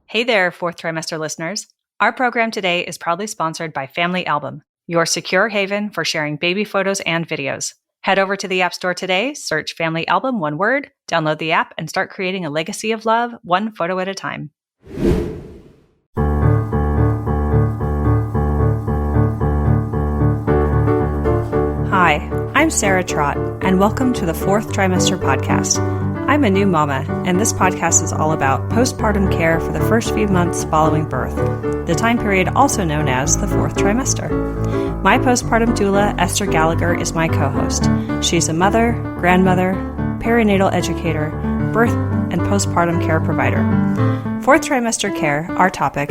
Hey there, Fourth Trimester listeners. Our program today is proudly sponsored by Family Album, your secure haven for sharing baby photos and videos. Head over to the App Store today, search Family Album, one word, download the app, and start creating a legacy of love, one photo at a time. Hi, I'm Sarah Trott, and welcome to the Fourth Trimester Podcast. I'm a new mama, and this podcast is all about postpartum care for the first few months following birth, the time period also known as the fourth trimester. My postpartum doula, Esther Gallagher, is my co-host. She's a mother, grandmother, perinatal educator, birth and postpartum care provider. Fourth trimester care, our topic,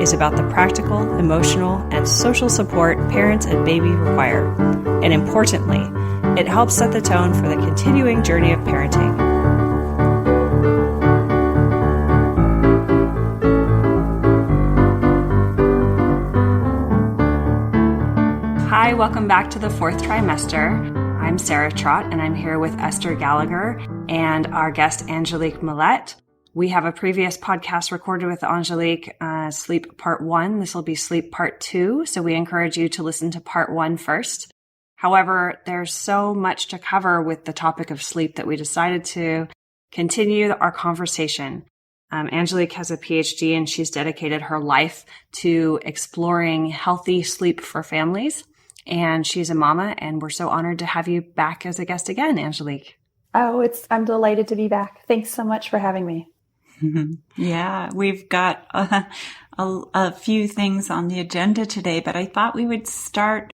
is about the practical, emotional, and social support parents and baby require. And importantly, it helps set the tone for the continuing journey of parenting. Hi, welcome back to the Fourth Trimester. I'm Sarah Trott, and I'm here with Esther Gallagher and our guest, Angelique Millette. We have a previous podcast recorded with Angelique, Sleep Part 1. This will be Sleep Part 2, so we encourage you to listen to Part 1 first. However, there's so much to cover with the topic of sleep that we decided to continue our conversation. Angelique has a PhD, and she's dedicated her life to exploring healthy sleep for families. And she's a mama, and we're so honored to have you back as a guest again, Angelique. Oh, I'm delighted to be back. Thanks so much for having me. Yeah, we've got a few things on the agenda today, but I thought we would start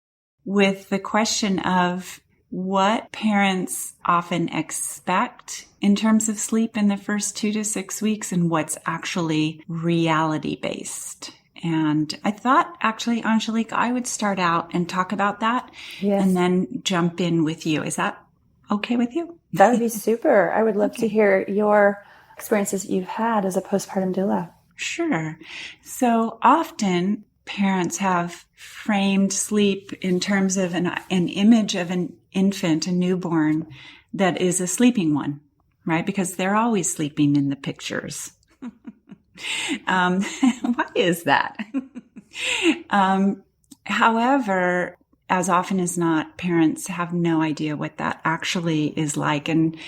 with the question of what parents often expect in terms of sleep in the first 2 to 6 weeks and what's actually reality-based. And I thought, actually, Angelique, I would start out and talk about that and then jump in with you. Is that okay with you? That would be super. I would love to hear your experiences that you've had as a postpartum doula. Sure. So often parents have framed sleep in terms of an image of an infant, a newborn, that is a sleeping one, right? Because they're always sleeping in the pictures. Why is that? However, as often as not, parents have no idea what that actually is like. And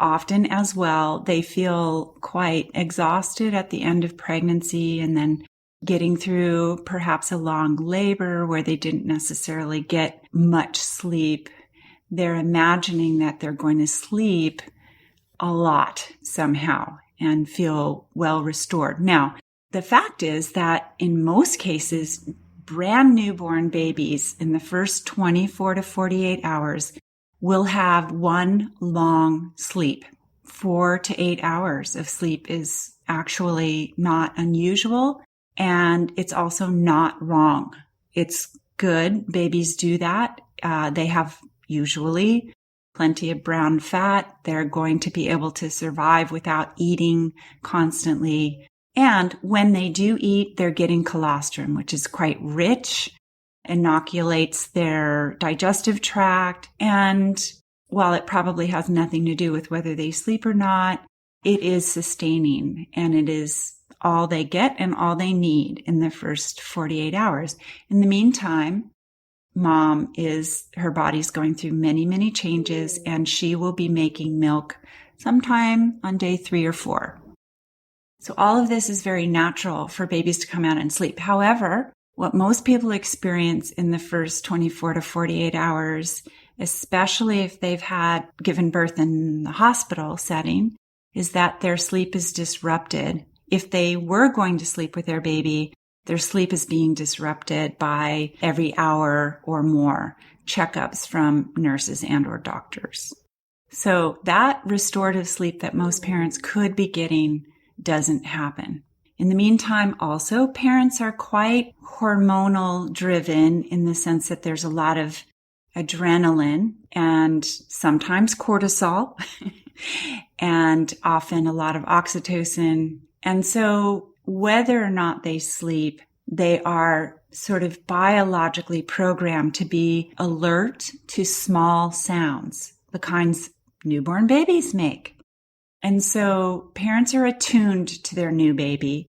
often as well, they feel quite exhausted at the end of pregnancy and then getting through perhaps a long labor where they didn't necessarily get much sleep. They're imagining that they're going to sleep a lot somehow and feel well restored. Now, the fact is that in most cases, brand newborn babies in the first 24 to 48 hours will have one long sleep. 4 to 8 hours of sleep is actually not unusual, and it's also not wrong. It's good. Babies do that. They have usually plenty of brown fat. They're going to be able to survive without eating constantly. And when they do eat, they're getting colostrum, which is quite rich, inoculates their digestive tract. And while it probably has nothing to do with whether they sleep or not, it is sustaining, and it is all they get and all they need in the first 48 hours. In the meantime, her body's going through many, many changes, and she will be making milk sometime on day 3 or 4. So all of this is very natural for babies to come out and sleep. However, what most people experience in the first 24 to 48 hours, especially if they've given birth in the hospital setting, is that their sleep is disrupted. If they were going to sleep with their baby, their sleep is being disrupted by every hour or more checkups from nurses and or doctors. So that restorative sleep that most parents could be getting doesn't happen. In the meantime, also, parents are quite hormonal driven in the sense that there's a lot of adrenaline and sometimes cortisol and often a lot of oxytocin. And so whether or not they sleep, they are sort of biologically programmed to be alert to small sounds, the kinds newborn babies make. And so parents are attuned to their new baby.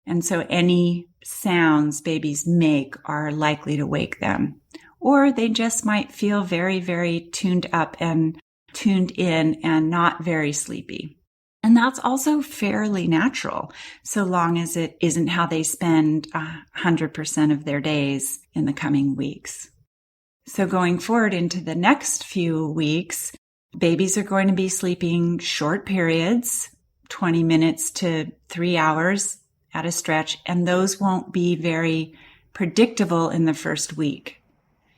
And so any sounds babies make are likely to wake them. Or they just might feel very, very tuned up and tuned in and not very sleepy. And that's also fairly natural, so long as it isn't how they spend 100% of their days in the coming weeks. So going forward into the next few weeks, babies are going to be sleeping short periods, 20 minutes to 3 hours at a stretch, and those won't be very predictable in the first week.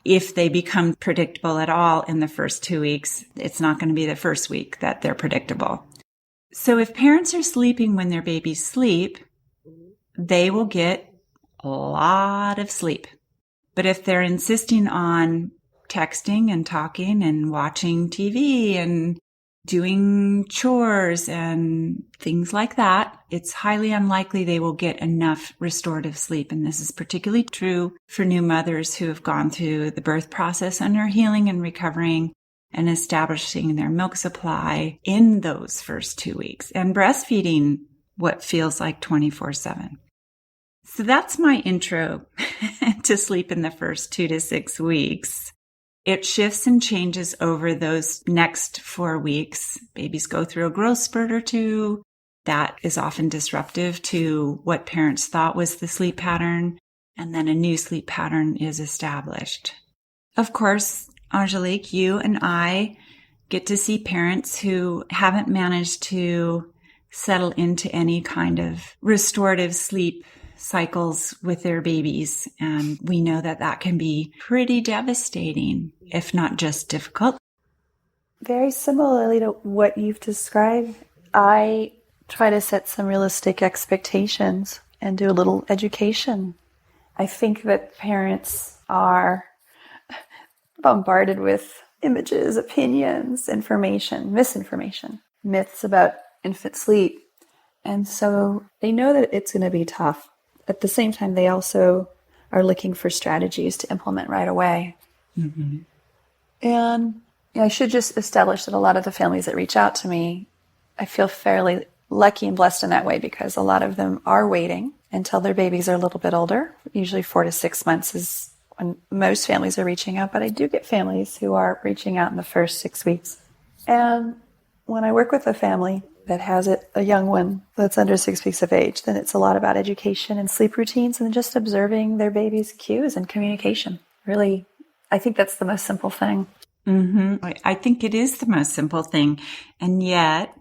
If they become predictable at all in the first 2 weeks, it's not going to be the first week that they're predictable. So if parents are sleeping when their babies sleep, they will get a lot of sleep. But if they're insisting on texting and talking and watching TV and doing chores and things like that, it's highly unlikely they will get enough restorative sleep. And this is particularly true for new mothers who have gone through the birth process and are healing and recovering and establishing their milk supply in those first 2 weeks and breastfeeding what feels like 24/7. So that's my intro to sleep in the first 2 to 6 weeks. It shifts and changes over those next 4 weeks. Babies go through a growth spurt or two. That is often disruptive to what parents thought was the sleep pattern, and then a new sleep pattern is established. Of course, Angelique, you and I get to see parents who haven't managed to settle into any kind of restorative sleep cycles with their babies. And we know that that can be pretty devastating, if not just difficult. Very similarly to what you've described, I try to set some realistic expectations and do a little education. I think that parents are bombarded with images, opinions, information, misinformation, myths about infant sleep. And so they know that it's going to be tough. At the same time, they also are looking for strategies to implement right away. Mm-hmm. And I should just establish that a lot of the families that reach out to me, I feel fairly lucky and blessed in that way because a lot of them are waiting until their babies are a little bit older. Usually 4 to 6 months is when most families are reaching out, but I do get families who are reaching out in the first 6 weeks. And when I work with a family that has a young one that's under 6 weeks of age, then it's a lot about education and sleep routines and just observing their baby's cues and communication. Really, I think that's the most simple thing. Mm-hmm. I think it is the most simple thing. And yet,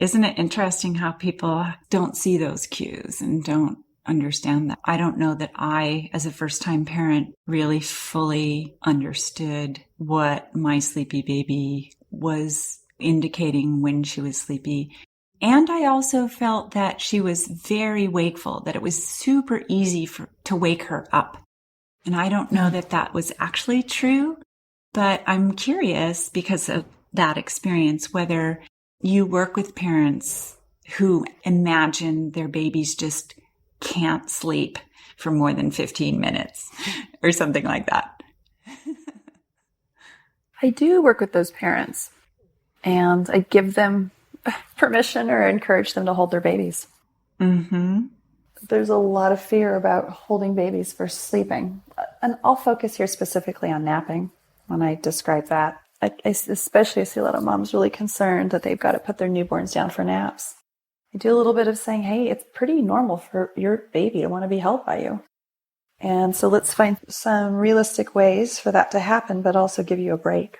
isn't it interesting how people don't see those cues and don't understand that? I don't know that I, as a first-time parent, really fully understood what my sleepy baby was indicating when she was sleepy. And I also felt that she was very wakeful, that it was super easy to wake her up. And I don't know that that was actually true, but I'm curious because of that experience, whether you work with parents who imagine their babies just can't sleep for more than 15 minutes or something like that. I do work with those parents. And I give them permission or encourage them to hold their babies. Mm-hmm. There's a lot of fear about holding babies for sleeping. And I'll focus here specifically on napping when I describe that. I especially see a lot of moms really concerned that they've got to put their newborns down for naps. I do a little bit of saying, hey, it's pretty normal for your baby to want to be held by you. And so let's find some realistic ways for that to happen, but also give you a break.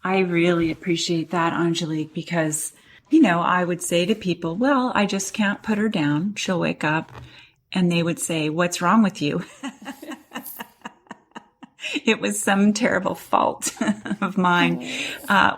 I really appreciate that, Angelique, because, I would say to people, well, I just can't put her down. She'll wake up. And they would say, what's wrong with you? It was some terrible fault of mine,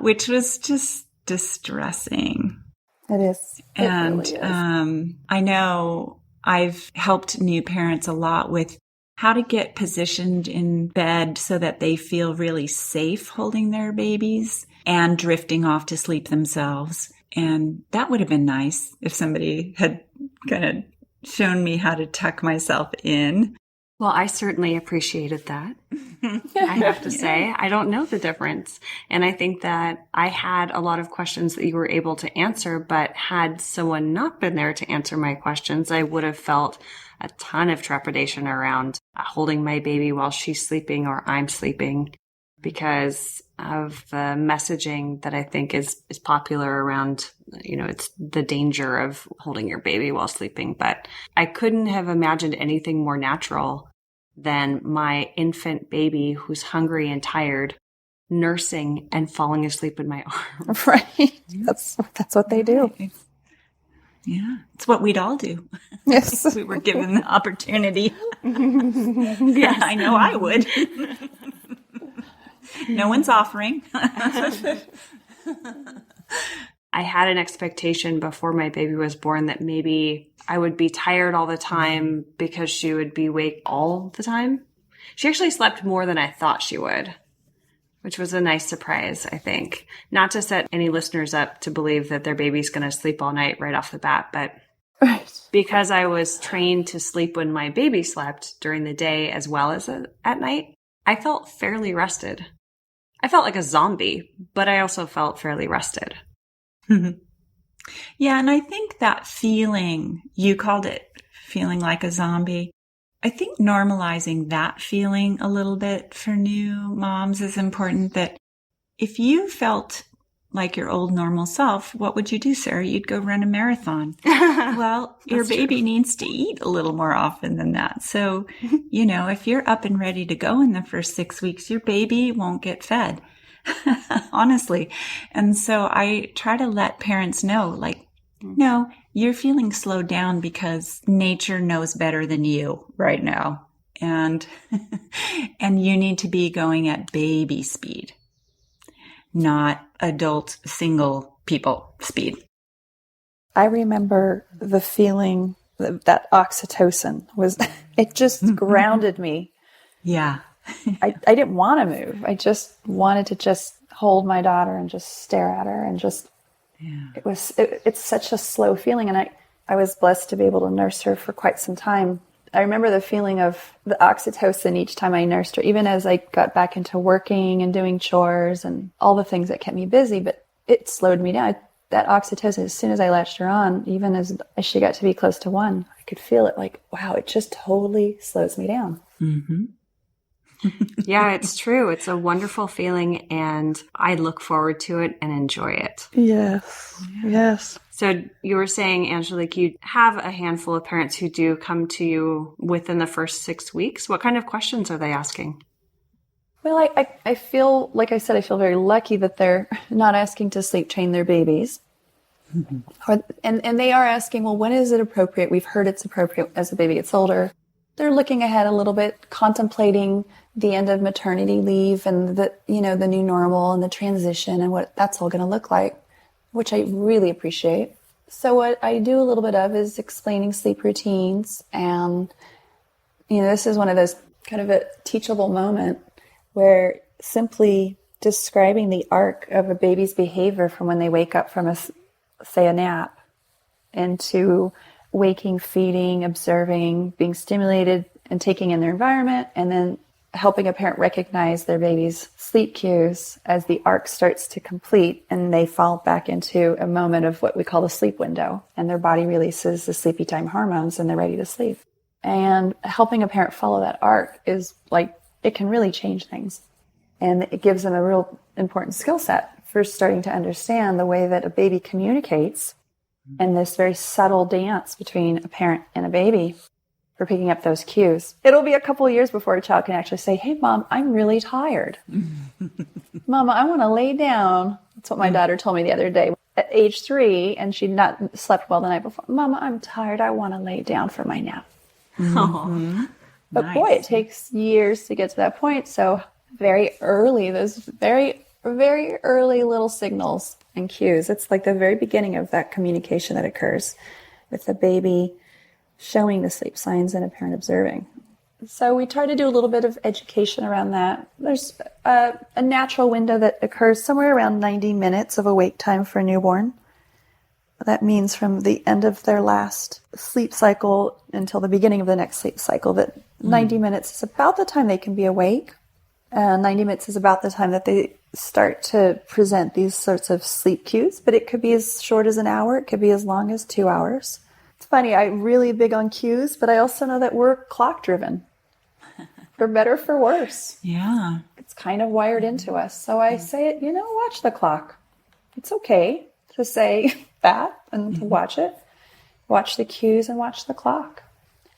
which was just distressing. It is. And really is. I know I've helped new parents a lot with how to get positioned in bed so that they feel really safe holding their babies and drifting off to sleep themselves. And that would have been nice if somebody had kind of shown me how to tuck myself in. Well, I certainly appreciated that. I have to say, I don't know the difference. And I think that I had a lot of questions that you were able to answer, but had someone not been there to answer my questions, I would have felt a ton of trepidation around holding my baby while she's sleeping or I'm sleeping because of the messaging that I think is popular around, it's the danger of holding your baby while sleeping. But I couldn't have imagined anything more natural than my infant baby who's hungry and tired, nursing and falling asleep in my arms. Right. That's what they do. Yeah. It's what we'd all do. Yes. If we were given the opportunity. Yeah, I know I would. No one's offering. I had an expectation before my baby was born that maybe I would be tired all the time because she would be awake all the time. She actually slept more than I thought she would, which was a nice surprise, I think. Not to set any listeners up to believe that their baby's going to sleep all night right off the bat, but because I was trained to sleep when my baby slept during the day as well as at night, I felt fairly rested. I felt like a zombie, but I also felt fairly rested. Yeah, and I think that feeling, you called it feeling like a zombie. I think normalizing that feeling a little bit for new moms is important. That if you felt like your old normal self, what would you do, Sarah? You'd go run a marathon. Well, your baby needs to eat a little more often than that. So, if you're up and ready to go in the first 6 weeks, your baby won't get fed. Honestly. And so I try to let parents know, no, you're feeling slowed down because nature knows better than you right now. And you need to be going at baby speed, not adult single people speed. I remember the feeling that oxytocin was, it just grounded me. Yeah. I didn't want to move. I just wanted to just hold my daughter and just stare at her and just, it's such a slow feeling. And I was blessed to be able to nurse her for quite some time. I remember the feeling of the oxytocin each time I nursed her, even as I got back into working and doing chores and all the things that kept me busy, but it slowed me down. That oxytocin, as soon as I latched her on, even as she got to be close to 1, I could feel it like, wow, it just totally slows me down. Mm-hmm. Yeah, it's true. It's a wonderful feeling, and I look forward to it and enjoy it. Yes. Yes. So you were saying, Angelique, you have a handful of parents who do come to you within the first 6 weeks. What kind of questions are they asking? Well, I feel, like I said, I feel very lucky that they're not asking to sleep train their babies. Mm-hmm. And they are asking, well, when is it appropriate? We've heard it's appropriate as the baby gets older. They're looking ahead a little bit, contemplating the end of maternity leave and the new normal and the transition and what that's all going to look like, which I really appreciate. So what I do a little bit of is explaining sleep routines. And, this is one of those kind of a teachable moment where simply describing the arc of a baby's behavior from when they wake up from a nap into waking, feeding, observing, being stimulated and taking in their environment, and then helping a parent recognize their baby's sleep cues as the arc starts to complete and they fall back into a moment of what we call the sleep window, and their body releases the sleepy time hormones and they're ready to sleep. And helping a parent follow that arc is it can really change things. And it gives them a real important skill set for starting to understand the way that a baby communicates and this very subtle dance between a parent and a baby for picking up those cues. It'll be a couple of years before a child can actually say, hey, Mom, I'm really tired. Mama, I want to lay down. That's what my daughter told me the other day. At age 3, and she'd not slept well the night before. Mama, I'm tired. I want to lay down for my nap. Mm-hmm. But boy, it takes years to get to that point. So very early, those very, very early little signals and cues. It's like the very beginning of that communication that occurs with the baby showing the sleep signs and a parent observing. So we try to do a little bit of education around that. There's a natural window that occurs somewhere around 90 minutes of awake time for a newborn. That means from the end of their last sleep cycle until the beginning of the next sleep cycle, that 90 minutes is about the time they can be awake. 90 minutes is about the time that they start to present these sorts of sleep cues, but it could be as short as an hour. It could be as long as 2 hours. It's funny, I'm really big on cues, but I also know that we're clock driven, for better or for worse. Yeah. It's kind of wired into us. So I say, watch the clock. It's okay to say that and to watch it. Watch the cues and watch the clock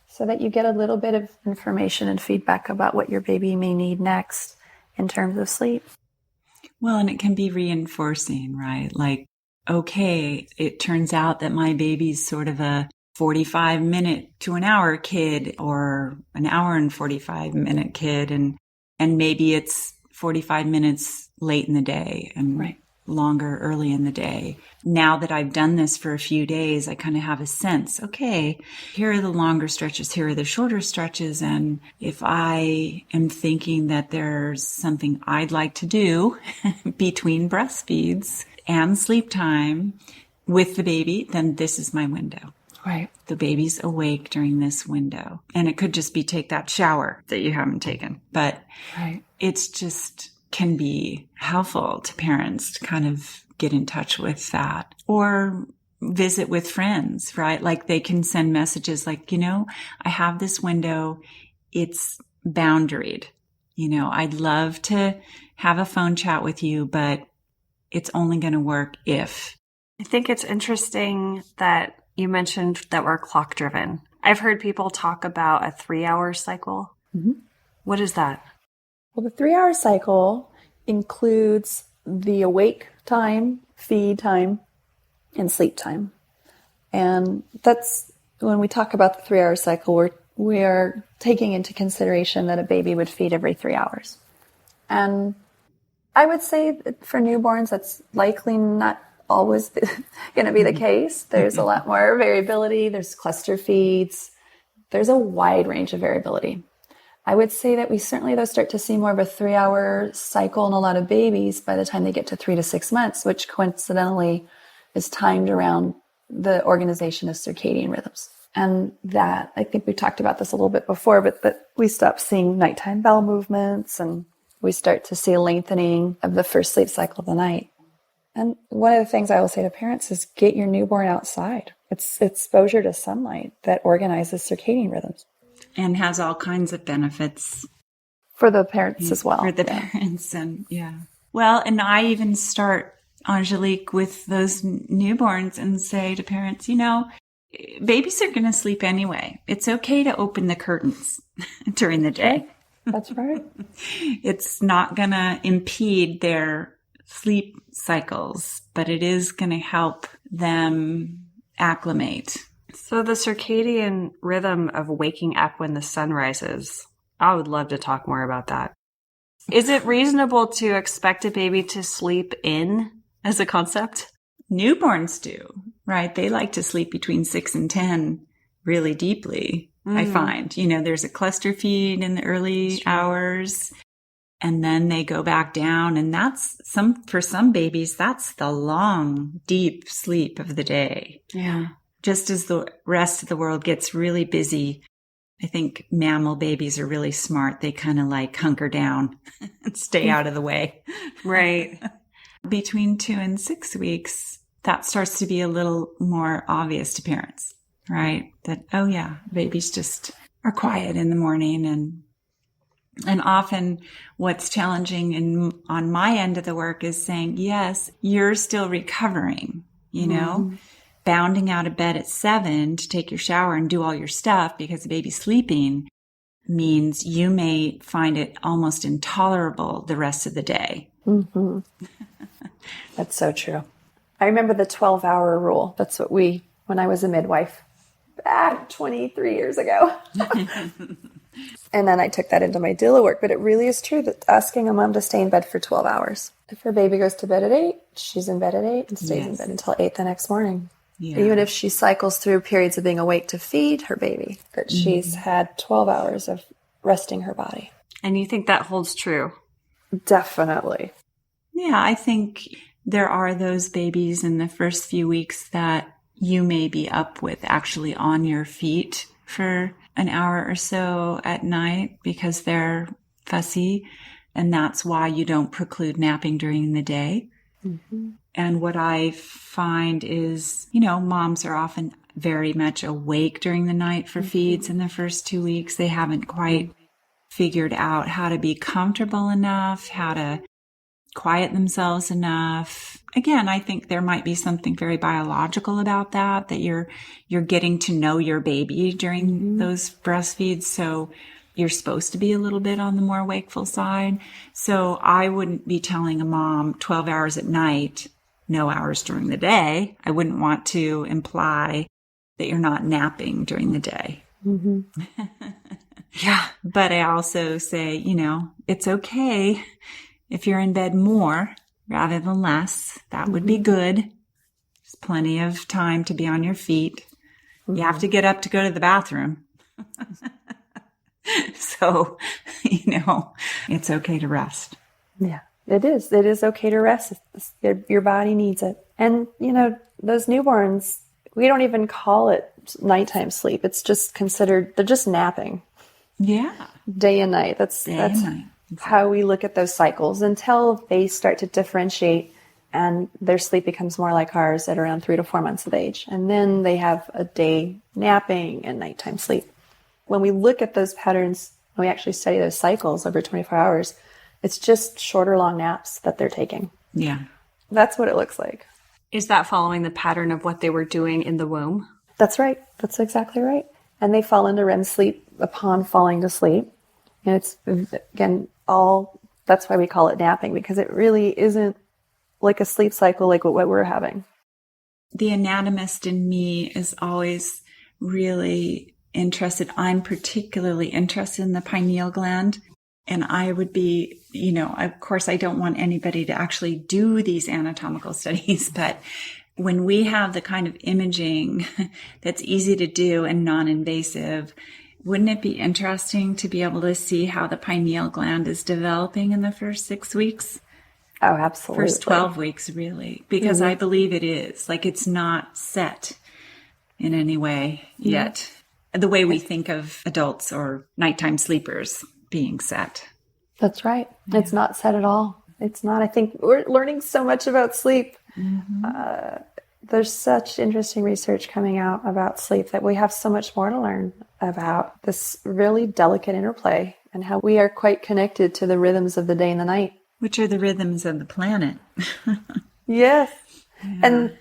so that you get a little bit of information and feedback about what your baby may need next in terms of sleep. Well, and it can be reinforcing, right? Like, okay, it turns out that my baby's sort of a 45-minute to an hour kid, or an hour and 45-minute kid. And maybe it's 45 minutes late in the day and longer early in the day. Now that I've done this for a few days, I kind of have a sense, okay, here are the longer stretches, here are the shorter stretches. And if I am thinking that there's something I'd like to do between breastfeeds and sleep time with the baby, then this is my window. Right. The baby's awake during this window. And it could just be take that shower that you haven't taken. But it's just can be helpful to parents to kind of get in touch with that, or visit with friends, right? Like they can send messages like, I have this window. It's boundaried. I'd love to have a phone chat with you, but it's only going to work if. I think it's interesting that you mentioned that we're clock driven. I've heard people talk about a 3-hour cycle. Mm-hmm. What is that? Well, the 3-hour cycle includes the awake time, feed time, and sleep time. And that's when we talk about the 3-hour cycle, we are taking into consideration that a baby would feed every 3 hours. And I would say that for newborns, that's likely not always going to be the case. There's a lot more variability. There's cluster feeds. There's a wide range of variability. I would say that we certainly, though, start to see more of a 3-hour cycle in a lot of babies by the time they get to 3 to 6 months, which coincidentally is timed around the organization of circadian rhythms. And that, I think we talked about this a little bit before, but that we stop seeing nighttime bowel movements and we start to see a lengthening of the first sleep cycle of the night. And one of the things I will say to parents is get your newborn outside. It's exposure to sunlight that organizes circadian rhythms. And has all kinds of benefits. For the parents as well. For the parents, and Well, and I even start, Angelique, with those newborns and say to parents, babies are going to sleep anyway. It's okay to open the curtains during the day. That's right. It's not going to impede their sleep cycles, but it is going to help them acclimate. So the circadian rhythm of waking up when the sun rises, I would love to talk more about that. Is it reasonable to expect a baby to sleep in as a concept? Newborns do, right? They like to sleep between 6 and 10 really deeply, I find. There's a cluster feed in the early hours, and then they go back down. And for some babies, that's the long, deep sleep of the day. Yeah. Just as the rest of the world gets really busy, I think mammal babies are really smart. They kind of like hunker down and stay out of the way. Right. Between 2 and 6 weeks, that starts to be a little more obvious to parents, right? That, babies just are quiet in the morning. And often what's challenging on my end of the work is saying, yes, you're still recovering, bounding out of bed at 7 to take your shower and do all your stuff because the baby's sleeping means you may find it almost intolerable the rest of the day. Mm-hmm. That's so true. I remember the 12-hour rule. That's what when I was a midwife back 23 years ago. And then I took that into my doula work. But it really is true that asking a mom to stay in bed for 12 hours. If her baby goes to bed at 8, she's in bed at 8 and stays in bed until 8 the next morning. Yeah. Even if she cycles through periods of being awake to feed her baby, that she's had 12 hours of resting her body. And you think that holds true? Definitely. Yeah, I think there are those babies in the first few weeks that you may be up with actually on your feet for an hour or so at night because they're fussy. And that's why you don't preclude napping during the day. Mm-hmm. And what I find is, moms are often very much awake during the night for feeds in the first 2 weeks. They haven't quite figured out how to be comfortable enough, how to quiet themselves enough. Again, I think there might be something very biological about that you're getting to know your baby during those breastfeeds. So you're supposed to be a little bit on the more wakeful side. So I wouldn't be telling a mom 12 hours at night, no hours during the day. I wouldn't want to imply that you're not napping during the day. Mm-hmm. Yeah. But I also say, it's okay if you're in bed more rather than less. That would be good. There's plenty of time to be on your feet. You have to get up to go to the bathroom. So, it's okay to rest. Yeah, it is. It is okay to rest. Your body needs it. And, those newborns, we don't even call it nighttime sleep. It's just considered, they're just napping. Yeah. Day and night. That's how we look at those cycles until they start to differentiate and their sleep becomes more like ours at around 3 to 4 months of age. And then they have a day napping and nighttime sleep. When we look at those patterns, we actually study those cycles over 24 hours, it's just shorter, long naps that they're taking. Yeah. That's what it looks like. Is that following the pattern of what they were doing in the womb? That's right. That's exactly right. And they fall into REM sleep upon falling to sleep. And it's, again, that's why we call it napping, because it really isn't like a sleep cycle like what we're having. The anatomist in me is always really interested. I'm particularly interested in the pineal gland. And I would be, of course, I don't want anybody to actually do these anatomical studies, but when we have the kind of imaging that's easy to do and non-invasive, wouldn't it be interesting to be able to see how the pineal gland is developing in the first 6 weeks? Oh, absolutely. First 12 weeks, really, because I believe it is. Like, it's not set in any way yet. The way we think of adults or nighttime sleepers being set. That's right. Yeah. It's not set at all. It's not. I think we're learning so much about sleep. Mm-hmm. There's such interesting research coming out about sleep that we have so much more to learn about this really delicate interplay and how we are quite connected to the rhythms of the day and the night. Which are the rhythms of the planet. Yes. Yeah. And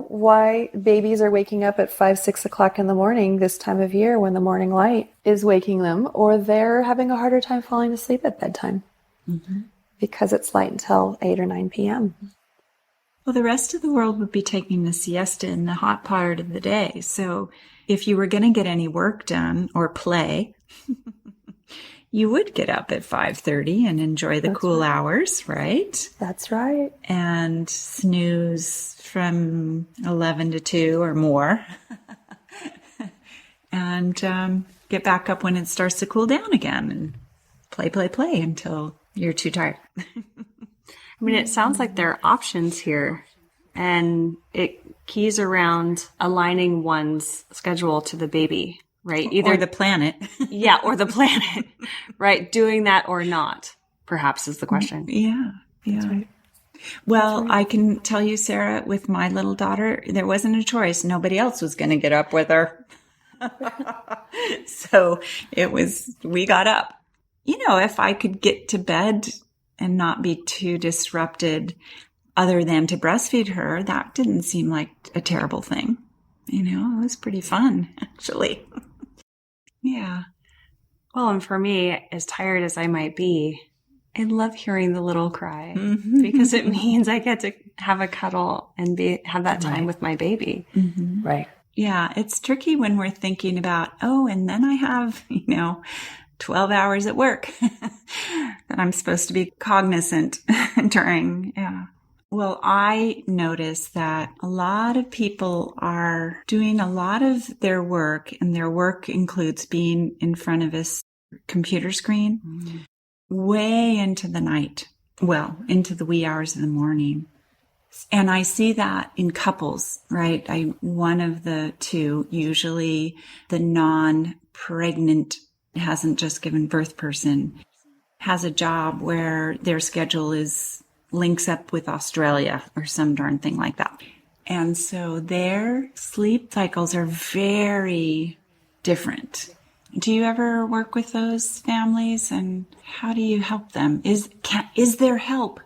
why babies are waking up at 5, 6 o'clock in the morning this time of year when the morning light is waking them, or they're having a harder time falling asleep at bedtime because it's light until 8 or 9 p.m. Well, the rest of the world would be taking the siesta in the hot part of the day. So if you were going to get any work done or play, you would get up at 5:30 and enjoy the cool hours, right? That's right. And snooze from 11 to 2 or more. And get back up when it starts to cool down again and play until you're too tired. I mean, it sounds like there are options here, and it keys around aligning one's schedule to the baby, right? Either the planet. Yeah, or the planet, right? Doing that or not, perhaps, is the question. Yeah. That's right. Well, I can tell you, Sarah, with my little daughter, there wasn't a choice. Nobody else was going to get up with her. So we got up. If I could get to bed and not be too disrupted other than to breastfeed her, that didn't seem like a terrible thing. It was pretty fun, actually. Yeah. Well, and for me, as tired as I might be, I love hearing the little cry because it means I get to have a cuddle and have that time with my baby. Mm-hmm. Right. Yeah. It's tricky when we're thinking about, and then I have, 12 hours at work that I'm supposed to be cognizant during. Yeah. Well, I notice that a lot of people are doing a lot of their work, and their work includes being in front of a computer screen way into the night. Well, into the wee hours of the morning. And I see that in couples, right? One of the two, usually the non-pregnant, hasn't just given birth person, has a job where their schedule links up with Australia or some darn thing like that. And so their sleep cycles are very different. Do you ever work with those families, and how do you help them? Is there help?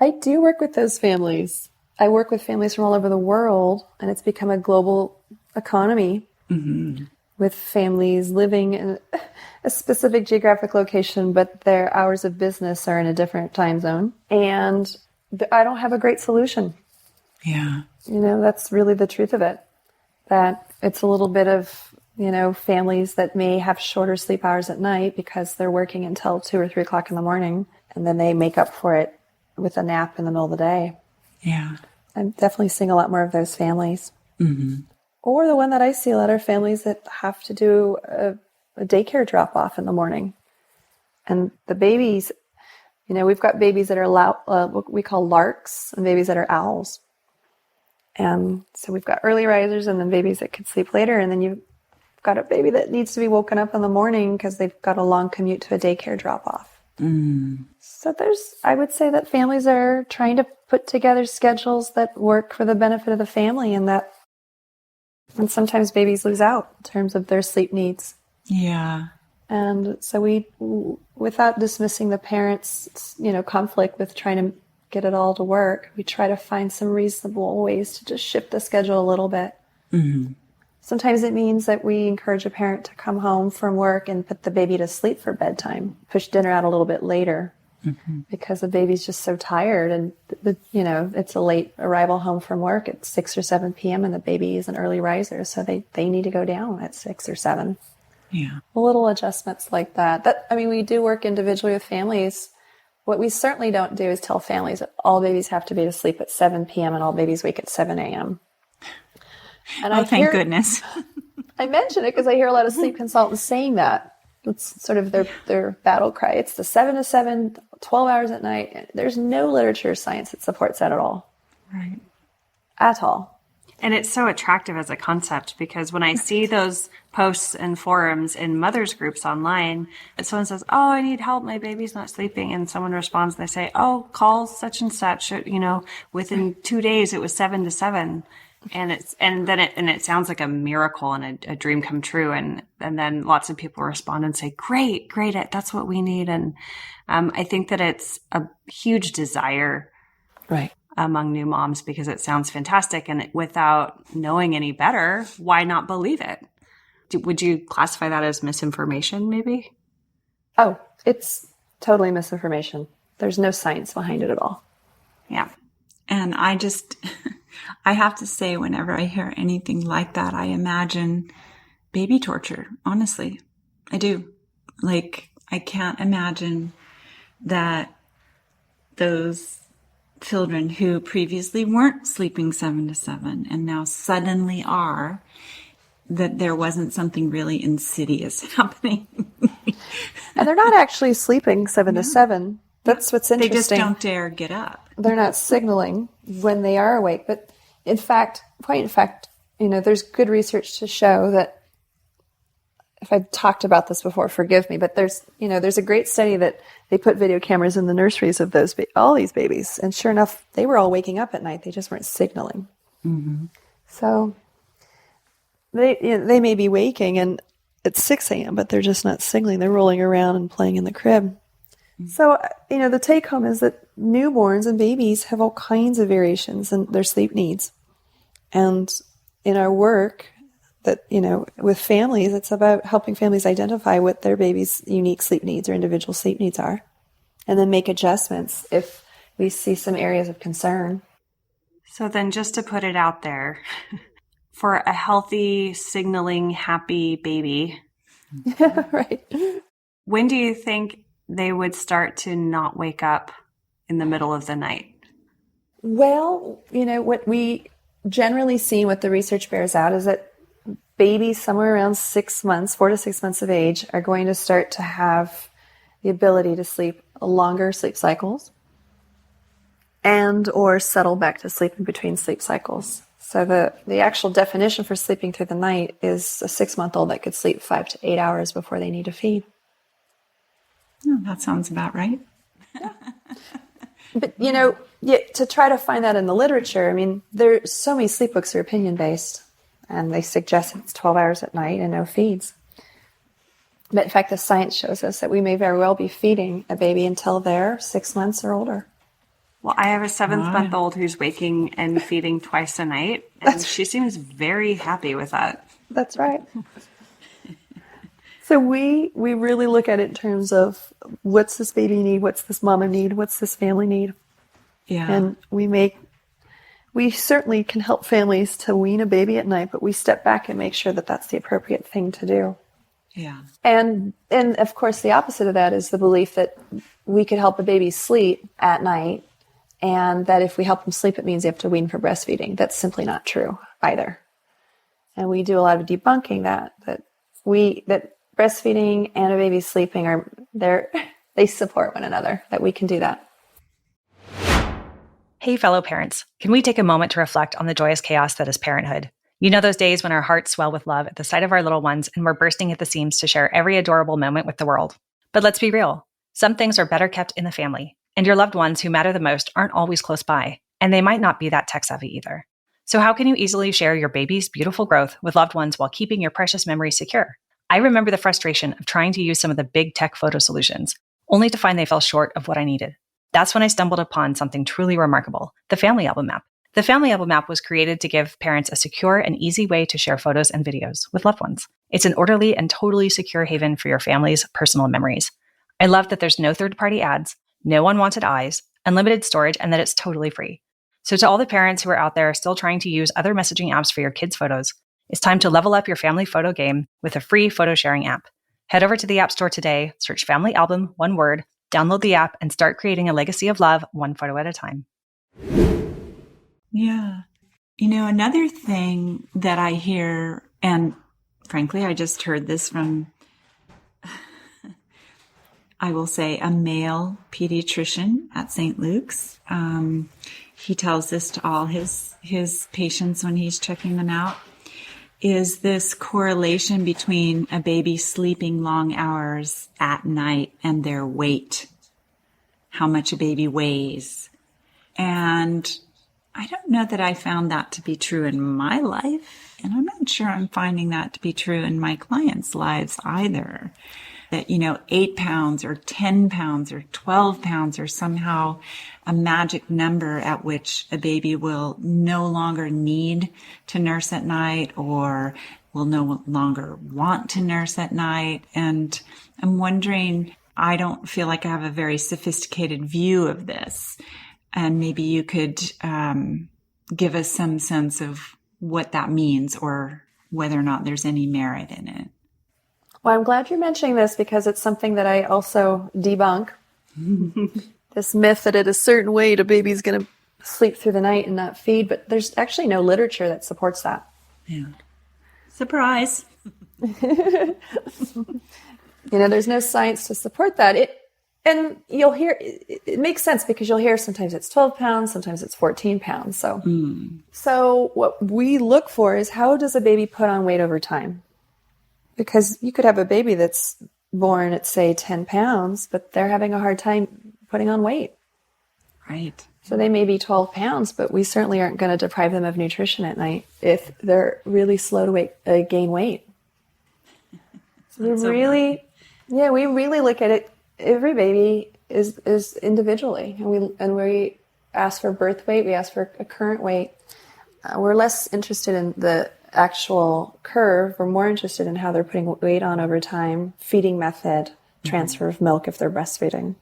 I do work with those families. I work with families from all over the world, and it's become a global economy with families living in a specific geographic location, but their hours of business are in a different time zone. And I don't have a great solution. Yeah. That's really the truth of it, that it's a little bit of, families that may have shorter sleep hours at night because they're working until 2 or 3 o'clock in the morning, and then they make up for it with a nap in the middle of the day. Yeah. I'm definitely seeing a lot more of those families. Mm-hmm. Or the one that I see a lot are families that have to do a daycare drop-off in the morning. And the babies, we've got babies that are what we call larks, and babies that are owls. And so we've got early risers and then babies that could sleep later. And then you've got a baby that needs to be woken up in the morning because they've got a long commute to a daycare drop-off. Mm. So I would say that families are trying to put together schedules that work for the benefit of the family, and sometimes babies lose out in terms of their sleep needs. Yeah. And so we, without dismissing the parents', conflict with trying to get it all to work, we try to find some reasonable ways to just shift the schedule a little bit. Mm-hmm. Sometimes it means that we encourage a parent to come home from work and put the baby to sleep for bedtime, push dinner out a little bit later, because the baby's just so tired, and it's a late arrival home from work at 6 or 7 p.m. and the baby is an early riser, so they need to go down at 6 or 7. Yeah. Little adjustments like that. We do work individually with families. What we certainly don't do is tell families that all babies have to be to sleep at 7 p.m. and all babies wake at 7 a.m. And thank goodness. I mention it because I hear a lot of sleep consultants saying that. It's sort of their battle cry. It's the 7 to 7, 12 hours at night. There's no literature or science that supports that at all. Right. At all. And it's so attractive as a concept, because when I see those posts and forums in mothers groups online, someone says, "Oh, I need help. My baby's not sleeping." And someone responds and they say, "Oh, call such and such. Within 2 days it was 7 to 7. And it sounds like a miracle and a dream come true. And then lots of people respond and say, great, that's what we need. And I think that it's a huge desire, right, among new moms, because it sounds fantastic. And without knowing any better, why not believe it? Would you classify that as misinformation, maybe? Oh, it's totally misinformation. There's no science behind it at all. Yeah. And I have to say, whenever I hear anything like that, I imagine baby torture. Honestly, I do. I can't imagine that those children who previously weren't sleeping 7 to 7 and now suddenly are, that there wasn't something really insidious happening. And they're not actually sleeping 7 to 7. That's what's interesting. They just don't dare get up. They're not signaling when they are awake. But in fact, there's good research to show that, if I've talked about this before, forgive me, but there's a great study that they put video cameras in the nurseries of all these babies. And sure enough, they were all waking up at night. They just weren't signaling. Mm-hmm. So they may be waking and at 6 a.m., but they're just not signaling. They're rolling around and playing in the crib. So, the take home is that newborns and babies have all kinds of variations in their sleep needs. And in our work with families, it's about helping families identify what their baby's unique sleep needs or individual sleep needs are, and then make adjustments if we see some areas of concern. So then, just to put it out there, for a healthy, signaling, happy baby, right. When do you think they would start to not wake up in the middle of the night? Well, what we generally see, what the research bears out, is that babies somewhere around 4 to 6 months of age, are going to start to have the ability to sleep longer sleep cycles and or settle back to sleep in between sleep cycles. So the actual definition for sleeping through the night is a 6-month-old that could sleep 5 to 8 hours before they need to feed. Oh, that sounds about right. But, to try to find that in the literature, I mean, there's so many sleep books are opinion-based, and they suggest it's 12 hours at night and no feeds. But in fact, the science shows us that we may very well be feeding a baby until they're 6 months or older. Well, I have a 7-month-old who's waking and feeding twice a night, and she seems very happy with that. That's right. So we really look at it in terms of what's this baby need, what's this mama need, what's this family need. Yeah. And we certainly can help families to wean a baby at night, but we step back and make sure that that's the appropriate thing to do. Yeah. And of course, the opposite of that is the belief that we could help a baby sleep at night, and that if we help them sleep, it means they have to wean for breastfeeding. That's simply not true either. And we do a lot of debunking that breastfeeding and a baby sleeping they support one another, that we can do that. Hey, fellow parents, can we take a moment to reflect on the joyous chaos that is parenthood? You know those days when our hearts swell with love at the sight of our little ones and we're bursting at the seams to share every adorable moment with the world. But let's be real. Some things are better kept in the family, and your loved ones who matter the most aren't always close by, and they might not be that tech-savvy either. So how can you easily share your baby's beautiful growth with loved ones while keeping your precious memories secure? I remember the frustration of trying to use some of the big tech photo solutions, only to find they fell short of what I needed. That's when I stumbled upon something truly remarkable, the Family Album app. The Family Album app was created to give parents a secure and easy way to share photos and videos with loved ones. It's an orderly and totally secure haven for your family's personal memories. I love that there's no third-party ads, no unwanted eyes, unlimited storage, and that it's totally free. So to all the parents who are out there still trying to use other messaging apps for your kids' photos, it's time to level up your family photo game with a free photo sharing app. Head over to the App Store today, search Family Album, one word, download the app, and start creating a legacy of love one photo at a time. Yeah. Another thing that I hear, and frankly, I just heard this from, I will say, a male pediatrician at St. Luke's. He tells this to all his patients when he's checking them out, is this correlation between a baby sleeping long hours at night and their weight, how much a baby weighs. And I don't know that I found that to be true in my life, and I'm not sure I'm finding that to be true in my clients' lives either. That, 8 pounds or 10 pounds or 12 pounds are somehow a magic number at which a baby will no longer need to nurse at night or will no longer want to nurse at night. And I'm wondering, I don't feel like I have a very sophisticated view of this. And maybe you could give us some sense of what that means or whether or not there's any merit in it. Well, I'm glad you're mentioning this because it's something that I also debunk. This myth that at a certain weight, a baby's going to sleep through the night and not feed, but there's actually no literature that supports that. Yeah. Surprise. There's no science to support that. And you'll hear, it makes sense because you'll hear sometimes it's 12 pounds, sometimes it's 14 pounds. So what we look for is, how does a baby put on weight over time? Because you could have a baby that's born at, say, 10 pounds, but they're having a hard time putting on weight. Right. So they may be 12 pounds, but we certainly aren't going to deprive them of nutrition at night if they're really slow to gain weight. So we really look at it. Every baby is individually, and we ask for birth weight. We ask for a current weight. We're less interested in the actual curve. We're more interested in how they're putting weight on over time, feeding method, transfer of milk if they're breastfeeding.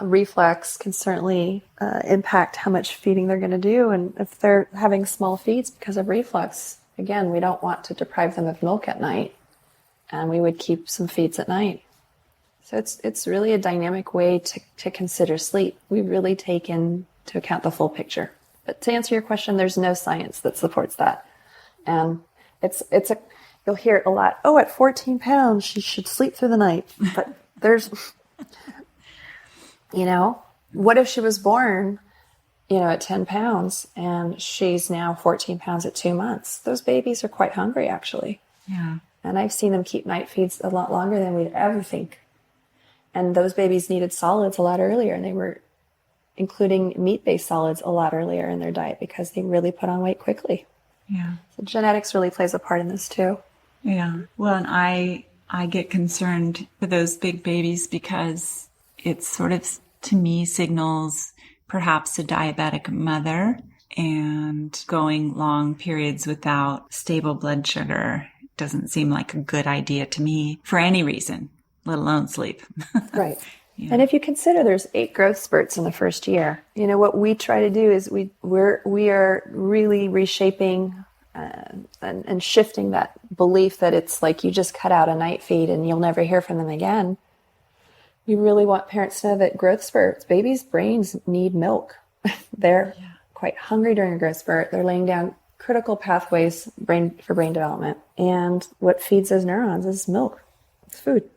Reflex can certainly impact how much feeding they're going to do, and if they're having small feeds because of reflux, again, we don't want to deprive them of milk at night, and we would keep some feeds at night. So it's really a dynamic way to consider sleep. We really take into account the full picture. But to answer your question, there's no science that supports that. And you'll hear it a lot. Oh, at 14 pounds, she should sleep through the night. But What if she was born, at 10 pounds and she's now 14 pounds at 2 months? Those babies are quite hungry, actually. Yeah. And I've seen them keep night feeds a lot longer than we'd ever think. And those babies needed solids a lot earlier, and they were including meat-based solids a lot earlier in their diet because they really put on weight quickly. Yeah. So genetics really plays a part in this too. Yeah. Well, and I get concerned for those big babies because it sort of, to me, signals perhaps a diabetic mother, and going long periods without stable blood sugar doesn't seem like a good idea to me for any reason, let alone sleep. Right. Yeah. And if you consider there's 8 growth spurts in the first year, what we try to do is we are really reshaping and shifting that belief that it's like you just cut out a night feed and you'll never hear from them again. We really want parents to know that growth spurts, babies' brains need milk. They're quite hungry during a growth spurt. They're laying down critical pathways for brain development. And what feeds those neurons is milk. It's food.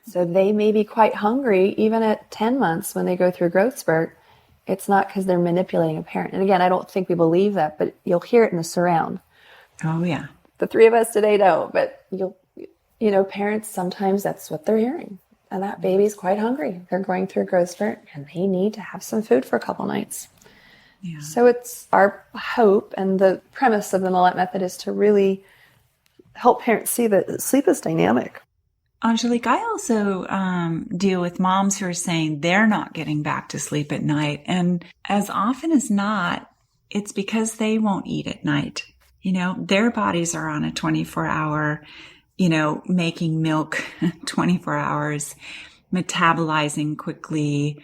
So they may be quite hungry even at 10 months when they go through a growth spurt. It's not because they're manipulating a parent. And again, I don't think we believe that, but you'll hear it in the surround. Oh, yeah. The 3 of us today don't, but parents, sometimes that's what they're hearing. And that baby's quite hungry. They're going through a growth spurt and they need to have some food for a couple nights. Yeah. So it's our hope, and the premise of the Millette method is to really help parents see that sleep is dynamic. Angelique, I also deal with moms who are saying they're not getting back to sleep at night. And as often as not, it's because they won't eat at night. Their bodies are on a 24-hour, making milk 24 hours, metabolizing quickly.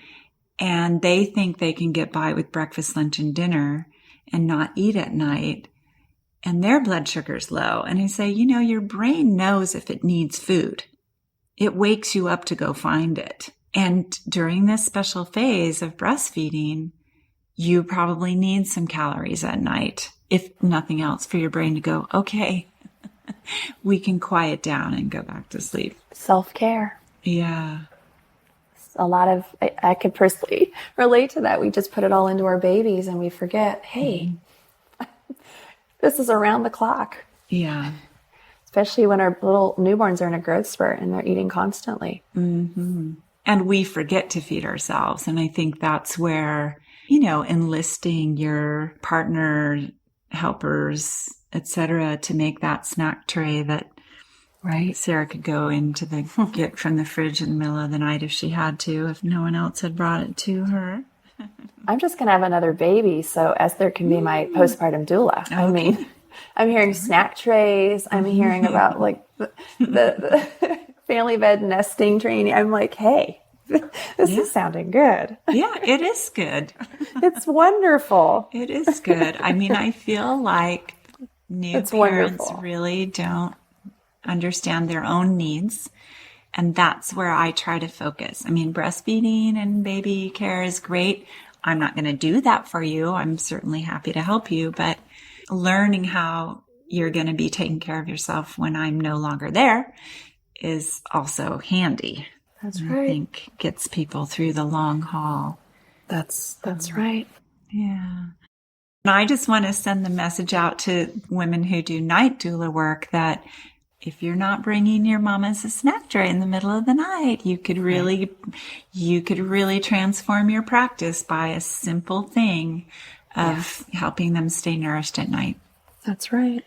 And they think they can get by with breakfast, lunch, and dinner and not eat at night. And their blood sugar's low. And I say, your brain knows if it needs food. It wakes you up to go find it. And during this special phase of breastfeeding, you probably need some calories at night, if nothing else, for your brain to go, okay, we can quiet down and go back to sleep. Self-care. Yeah. A lot of, I could personally relate to that. We just put it all into our babies and we forget, hey, this is around the clock. Yeah. Especially when our little newborns are in a growth spurt and they're eating constantly. Mm-hmm. And we forget to feed ourselves. And I think that's where, enlisting your partner, helpers, etc., to make that snack tray that Sarah could go into get from the fridge in the middle of the night if she had to, if no one else had brought it to her. I'm just going to have another baby, so Esther can be my postpartum doula. Okay. I mean, I'm hearing snack trays. I'm hearing about the family bed nesting training. I'm like, hey, this is sounding good. Yeah, it is good. It's wonderful. It is good. I mean, I feel like new parents really don't understand their own needs. And that's where I try to focus. I mean, breastfeeding and baby care is great. I'm not going to do that for you. I'm certainly happy to help you, but learning how you're going to be taking care of yourself when I'm no longer there is also handy. That's right. I think gets people through the long haul. That's right. Yeah. And I just want to send the message out to women who do night doula work that if you're not bringing your mamas a snack tray in the middle of the night, you could really transform your practice by a simple thing of helping them stay nourished at night. That's right.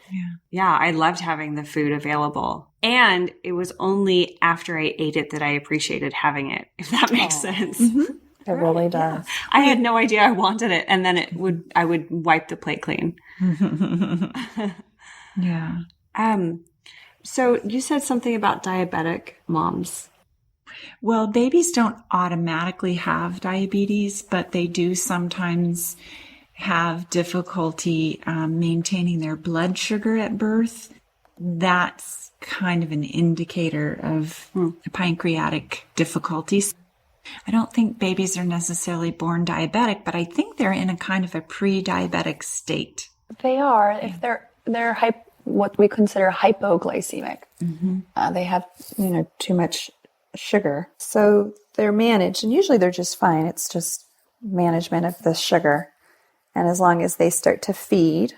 Yeah, I loved having the food available. And it was only after I ate it that I appreciated having it, if that makes sense. Mm-hmm. It really does. Yeah. I had no idea I wanted it. And then I would wipe the plate clean. Yeah. So you said something about diabetic moms. Well, babies don't automatically have diabetes, but they do sometimes have difficulty maintaining their blood sugar at birth. That's kind of an indicator of pancreatic difficulties. I don't think babies are necessarily born diabetic, but I think they're in a kind of a pre-diabetic state. They are. If they're what we consider hypoglycemic. Mm-hmm. They have, too much sugar. So they're managed, and usually they're just fine. It's just management of the sugar. And as long as they start to feed,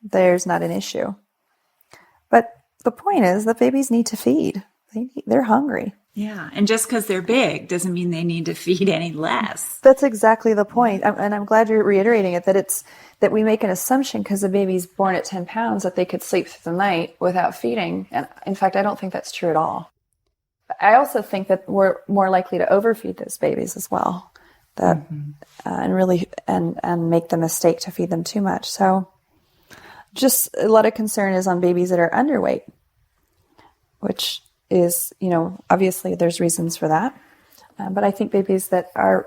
there's not an issue. But the point is that babies need to feed. They're hungry. Yeah. And just because they're big doesn't mean they need to feed any less. That's exactly the point. And I'm glad you're reiterating it, that we make an assumption because the baby's born at 10 pounds that they could sleep through the night without feeding. And in fact, I don't think that's true at all. I also think that we're more likely to overfeed those babies as well, and make the mistake to feed them too much. So just a lot of concern is on babies that are underweight, which is, obviously there's reasons for that. But I think babies that are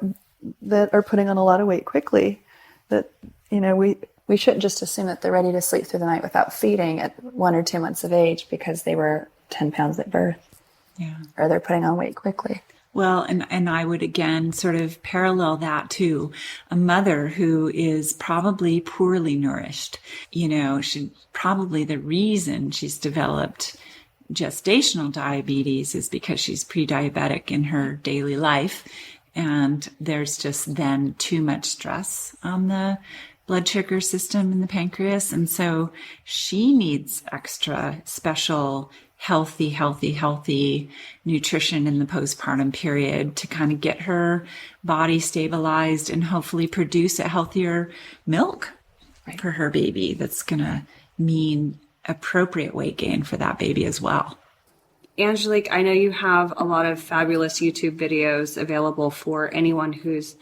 putting on a lot of weight quickly, that, we shouldn't just assume that they're ready to sleep through the night without feeding at 1 or 2 months of age because they were 10 pounds at birth. Yeah. Or they're putting on weight quickly. Well, and I would again sort of parallel that to a mother who is probably poorly nourished. Probably the reason she's developed gestational diabetes is because she's pre-diabetic in her daily life. And there's just then too much stress on the blood sugar system in the pancreas. And so she needs extra special healthy nutrition in the postpartum period to kind of get her body stabilized and hopefully produce a healthier milk for her baby. That's going to mean appropriate weight gain for that baby as well. Angelique, I know you have a lot of fabulous YouTube videos available for anyone who's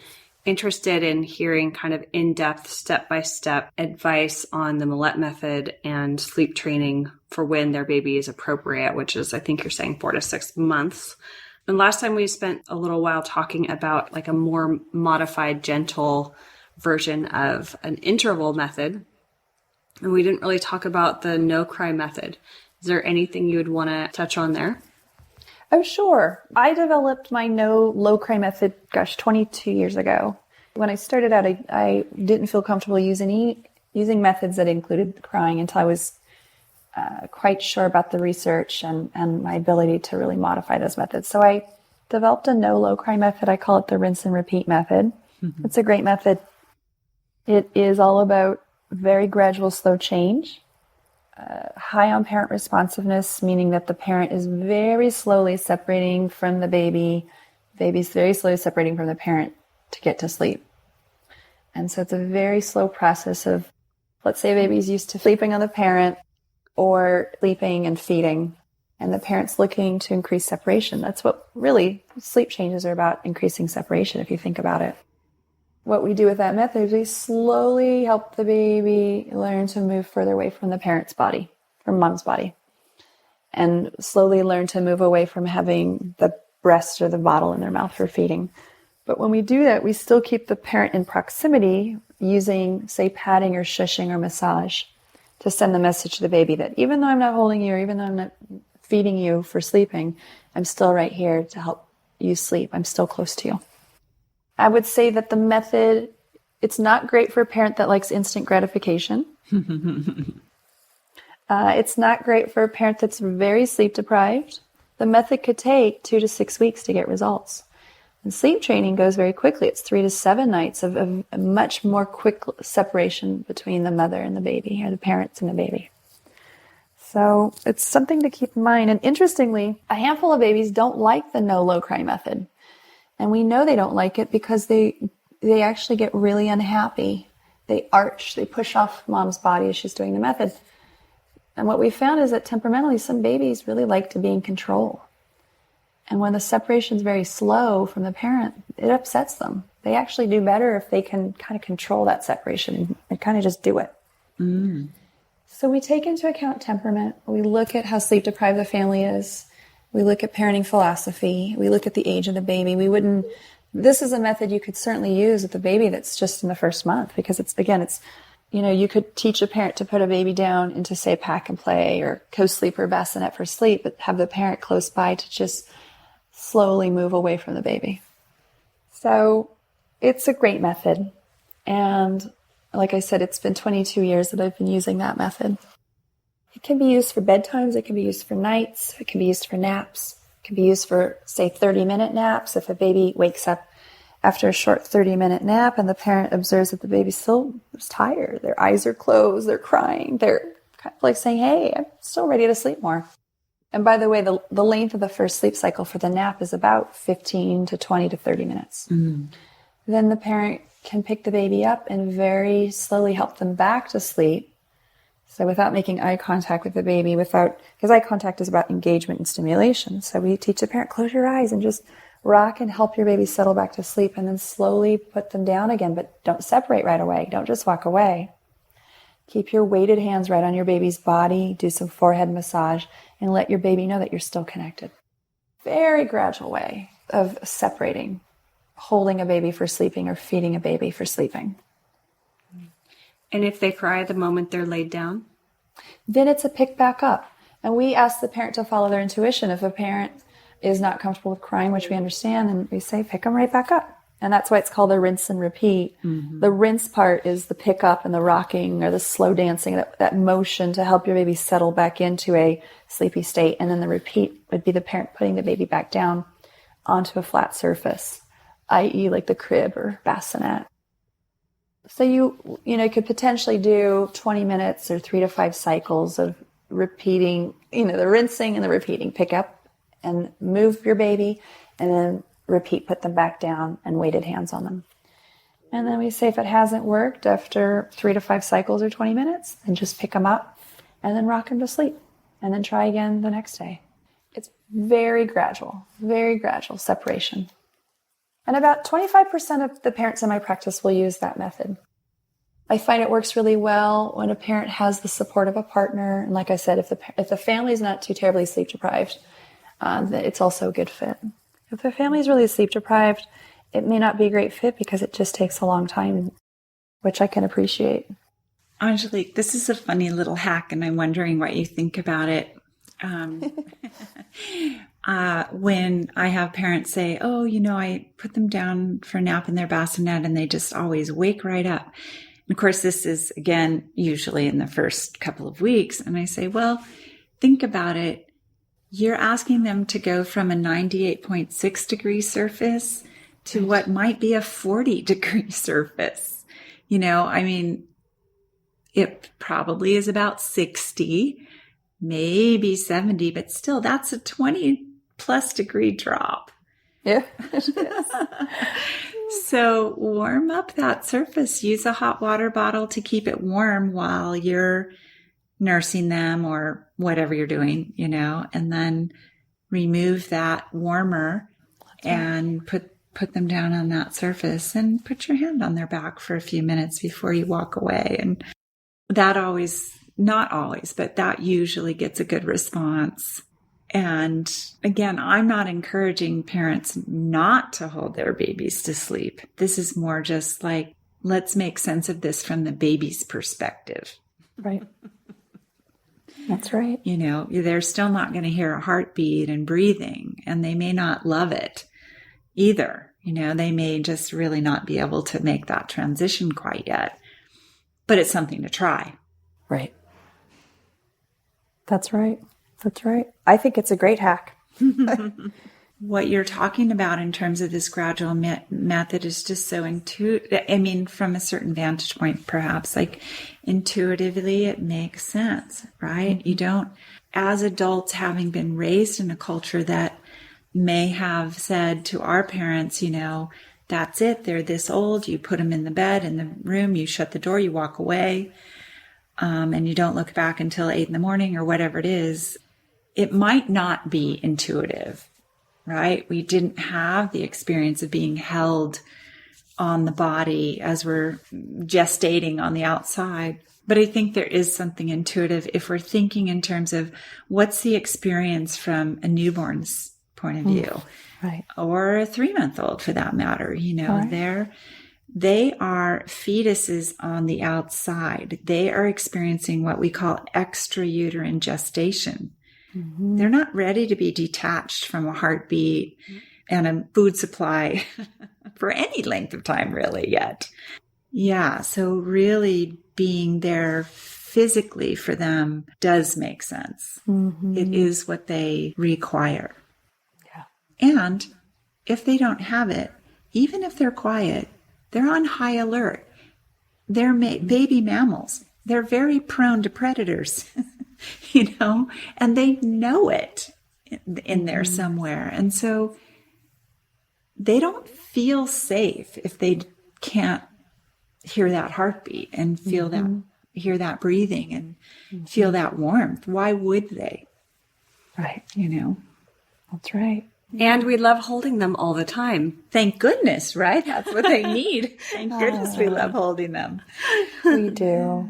interested in hearing kind of in-depth, step-by-step advice on the Millette method and sleep training for when their baby is appropriate, which is, I think you're saying 4 to 6 months. And last time we spent a little while talking about like a more modified, gentle version of an interval method. And we didn't really talk about the no-cry method. Is there anything you would want to touch on there? Oh, sure. I developed my low-cry method, 22 years ago. When I started out, I didn't feel comfortable using methods that included crying until I was quite sure about the research and my ability to really modify those methods. So I developed a low-cry method. I call it the rinse and repeat method. Mm-hmm. It's a great method. It is all about very gradual, slow change. High on parent responsiveness, meaning that the parent is very slowly separating from the baby. Baby's very slowly separating from the parent to get to sleep. And so it's a very slow process of, let's say a baby's used to sleeping on the parent or sleeping and feeding, and the parent's looking to increase separation. That's what really sleep changes are about, increasing separation, if you think about it. What we do with that method is we slowly help the baby learn to move further away from the parent's body, from mom's body, and slowly learn to move away from having the breast or the bottle in their mouth for feeding. But when we do that, we still keep the parent in proximity using, say, patting or shushing or massage to send the message to the baby that even though I'm not holding you or even though I'm not feeding you for sleeping, I'm still right here to help you sleep. I'm still close to you. I would say that the method, it's not great for a parent that likes instant gratification. It's not great for a parent that's very sleep deprived. The method could take 2 to 6 weeks to get results. And sleep training goes very quickly. It's 3 to 7 nights of a much more quick separation between the mother and the baby, or the parents and the baby. So it's something to keep in mind. And interestingly, a handful of babies don't like the low-cry method. And we know they don't like it because they actually get really unhappy. They arch, they push off mom's body as she's doing the method. And what we found is that temperamentally, some babies really like to be in control. And when the separation is very slow from the parent, it upsets them. They actually do better if they can kind of control that separation and kind of just do it. Mm. So we take into account temperament. We look at how sleep deprived the family is. We look at parenting philosophy. We look at the age of the baby. This is a method you could certainly use with a baby that's just in the first month, because you could teach a parent to put a baby down into, say, pack and play or co-sleep or bassinet for sleep, but have the parent close by to just slowly move away from the baby. So it's a great method. And like I said, it's been 22 years that I've been using that method. It can be used for bedtimes. It can be used for nights. It can be used for naps. can be used for, say, 30-minute naps. If a baby wakes up after a short 30-minute nap and the parent observes that the baby still is tired, their eyes are closed, they're crying, they're kind of like saying, hey, I'm still ready to sleep more. And by the way, the length of the first sleep cycle for the nap is about 15 to 20 to 30 minutes. Mm. Then the parent can pick the baby up and very slowly help them back to sleep. So without making eye contact with the baby, because eye contact is about engagement and stimulation. So we teach the parent, close your eyes and just rock and help your baby settle back to sleep, and then slowly put them down again, but don't separate right away. Don't just walk away. Keep your weighted hands right on your baby's body, do some forehead massage, and let your baby know that you're still connected. Very gradual way of separating, holding a baby for sleeping or feeding a baby for sleeping. And if they cry the moment they're laid down? Then it's a pick back up. And we ask the parent to follow their intuition. If a parent is not comfortable with crying, which we understand, and we say, pick them right back up. And that's why it's called a rinse and repeat. Mm-hmm. The rinse part is the pick up and the rocking or the slow dancing, that motion to help your baby settle back into a sleepy state. And then the repeat would be the parent putting the baby back down onto a flat surface, i.e. like the crib or bassinet. So you could potentially do 20 minutes or 3 to 5 cycles of repeating, the rinsing and the repeating. Pick up and move your baby, and then repeat, put them back down, and weighted hands on them. And then we say if it hasn't worked after 3 to 5 cycles or 20 minutes, then just pick them up and then rock them to sleep, and then try again the next day. It's very gradual separation. And about 25% of the parents in my practice will use that method. I find it works really well when a parent has the support of a partner. And like I said, if the family is not too terribly sleep deprived, it's also a good fit. If the family is really sleep deprived, it may not be a great fit because it just takes a long time, which I can appreciate. Angelique, this is a funny little hack, and I'm wondering what you think about it. When I have parents say, I put them down for a nap in their bassinet and they just always wake right up. And of course, this is, again, usually in the first couple of weeks. And I say, well, think about it. You're asking them to go from a 98.6 degree surface to what might be a 40 degree surface. It probably is about 60, maybe 70, but still that's a 20 plus degree drop. Yeah. So warm up that surface. Use a hot water bottle to keep it warm while you're nursing them or whatever you're doing, and then remove that warmer and put them down on that surface and put your hand on their back for a few minutes before you walk away. And that not always, but that usually gets a good response. And again, I'm not encouraging parents not to hold their babies to sleep. This is more just like, let's make sense of this from the baby's perspective. Right. That's right. They're still not going to hear a heartbeat and breathing, and they may not love it either. They may just really not be able to make that transition quite yet, but it's something to try. Right. That's right. I think it's a great hack. What you're talking about in terms of this gradual method is just so intuitive. From a certain vantage point, perhaps, like intuitively, it makes sense, right? Mm-hmm. You don't, as adults, having been raised in a culture that may have said to our parents, that's it, they're this old, you put them in the bed, in the room, you shut the door, you walk away, and you don't look back until 8 a.m. or whatever it is. It might not be intuitive. Right? We didn't have the experience of being held on the body as we're gestating on the outside. But I think there is something intuitive if we're thinking in terms of what's the experience from a newborn's point of view, right? Or a 3-month-old for that matter. Right. They are fetuses on the outside. They are experiencing what we call extrauterine gestation. Mm-hmm. They're not ready to be detached from a heartbeat and a food supply for any length of time really yet. Yeah, so really being there physically for them does make sense. Mm-hmm. It is what they require. And if they don't have it, even if they're quiet, they're on high alert. They're baby mammals. They're very prone to predators, and they know it in there somewhere. And so they don't feel safe if they can't hear that heartbeat and feel hear that breathing and feel that warmth. Why would they? Right. That's right. And we love holding them all the time. Thank goodness, right? That's what they need. Thank goodness we love holding them. We do.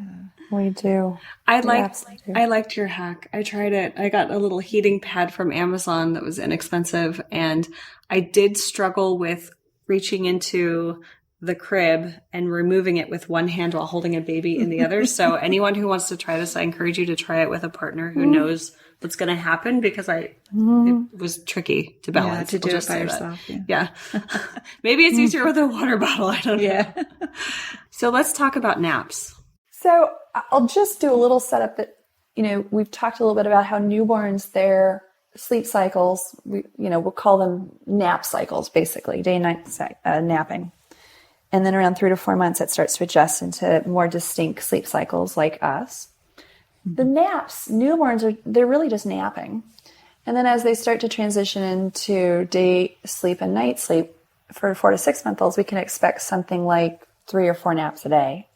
We do. I liked your hack. I tried it. I got a little heating pad from Amazon that was inexpensive, and I did struggle with reaching into the crib and removing it with one hand while holding a baby in the other. So anyone who wants to try this, I encourage you to try it with a partner who knows what's going to happen, because it was tricky to balance. Yeah, to do it by yourself. Yeah. Maybe it's easier with a water bottle. I don't know. Yeah. So let's talk about naps. So I'll just do a little setup that, we've talked a little bit about how newborns, their sleep cycles, we'll call them nap cycles, basically, day and night napping. And then around 3 to 4 months, it starts to adjust into more distinct sleep cycles like us. The naps, newborns, they're really just napping. And then as they start to transition into day sleep and night sleep, for 4 to 6 month olds, we can expect something like 3 or 4 naps a day.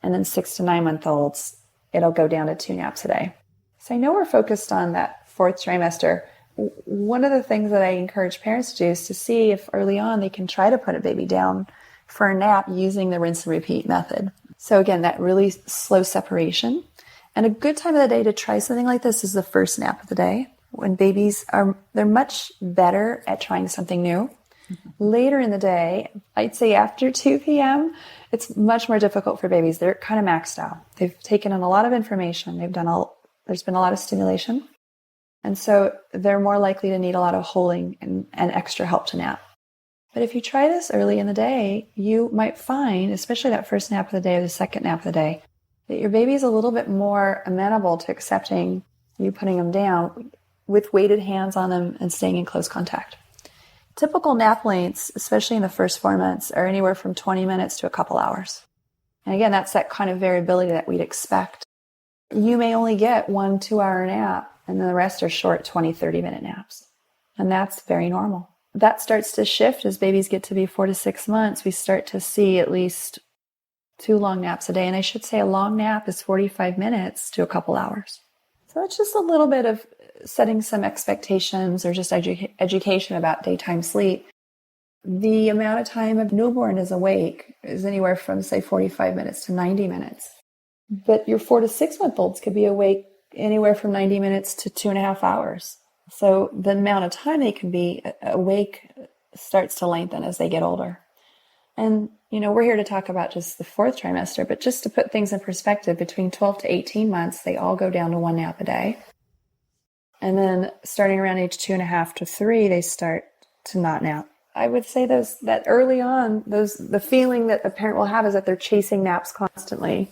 And then 6 to 9 month olds, it'll go down to 2 naps a day. So I know we're focused on that 4th trimester. One of the things that I encourage parents to do is to see if early on they can try to put a baby down for a nap using the rinse and repeat method. So again, that really slow separation. And a good time of the day to try something like this is the first nap of the day. When babies they're much better at trying something new. Later in the day, I'd say after 2 p.m., it's much more difficult for babies. They're kind of maxed out. They've taken in a lot of information. There's been a lot of stimulation. And so they're more likely to need a lot of holding and extra help to nap. But if you try this early in the day, you might find, especially that first nap of the day or the second nap of the day, that your baby is a little bit more amenable to accepting you putting them down with weighted hands on them and staying in close contact. Typical nap lengths, especially in the first 4 months, are anywhere from 20 minutes to a couple hours. And again, that's that kind of variability that we'd expect. You may only get 1 2-hour nap, and then the rest are short 20, 30-minute naps. And that's very normal. That starts to shift as babies get to be 4 to 6 months. We start to see at least 2 long naps a day. And I should say a long nap is 45 minutes to a couple hours. So it's just a little bit of setting some expectations or just education about daytime sleep. The amount of time a newborn is awake is anywhere from, say, 45 minutes to 90 minutes. But your 4 to 6 month olds could be awake anywhere from 90 minutes to 2.5 hours. So the amount of time they can be awake starts to lengthen as they get older. And, we're here to talk about just the 4th trimester, but just to put things in perspective, between 12 to 18 months, they all go down to 1 nap a day. And then starting around age 2.5 to 3, they start to not nap. I would say that early on, the feeling that the parent will have is that they're chasing naps constantly.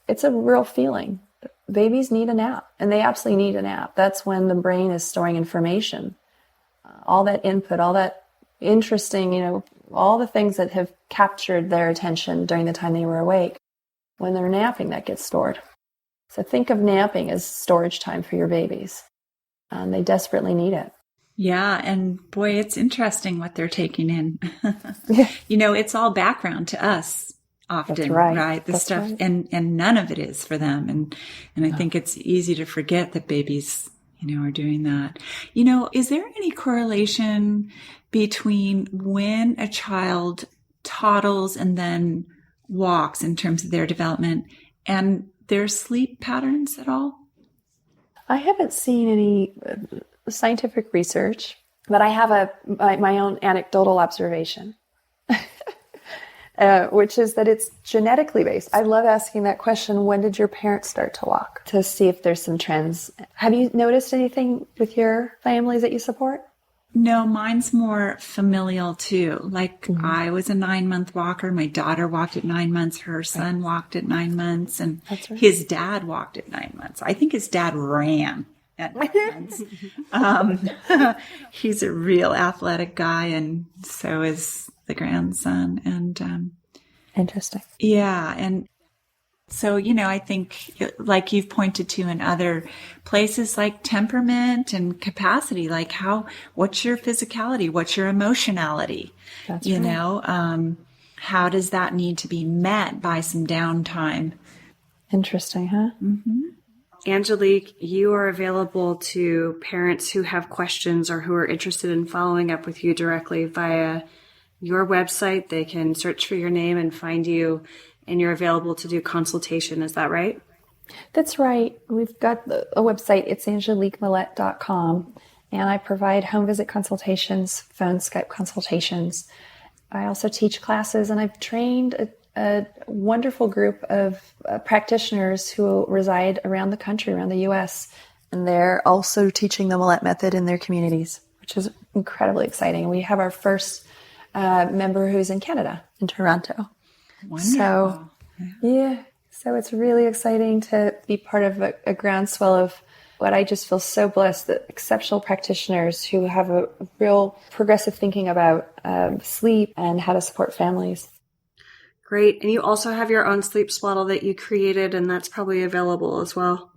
It's a real feeling. Babies need a nap, and they absolutely need a nap. That's when the brain is storing information. All that input, all that interesting, all the things that have captured their attention during the time they were awake. When they're napping, that gets stored. So think of napping as storage time for your babies. And they desperately need it. Yeah. And boy, it's interesting what they're taking in. Yeah. It's all background to us often, That's right? This stuff, right. And none of it is for them. And I think it's easy to forget that babies, are doing that. Is there any correlation between when a child toddles and then walks in terms of their development and their sleep patterns at all? I haven't seen any scientific research, but I have my own anecdotal observation, which is that it's genetically based. I love asking that question, when did your parents start to walk? To see if there's some trends. Have you noticed anything with your families that you support? No, mine's more familial too. Like I was a 9-month walker. My daughter walked at 9 months. Her son walked at 9 months, and his dad walked at 9 months. I think his dad ran at Redlands. He's a real athletic guy, and so is the grandson. And Interesting. yeah, and so, I think like you've pointed to in other places, like temperament and capacity, like what's your physicality? What's your emotionality? That's right. How does that need to be met by some downtime? Interesting, huh? Mm-hmm. Angelique, you are available to parents who have questions or who are interested in following up with you directly via your website. They can search for your name and find you, and you're available to do consultation. Is that right? That's right. We've got a website. It's angeliquemillette.com, and I provide home visit consultations, phone, Skype consultations. I also teach classes, and I've trained a wonderful group of practitioners who reside around the country, around the U.S., and they're also teaching the Millette method in their communities, which is incredibly exciting. We have our first member who's in Canada, in Toronto. Wonderful. So it's really exciting to be part of a groundswell of what I just feel so blessed, that exceptional practitioners who have a real progressive thinking about sleep and how to support families. Great. And you also have your own sleep swaddle that you created, and that's probably available as well.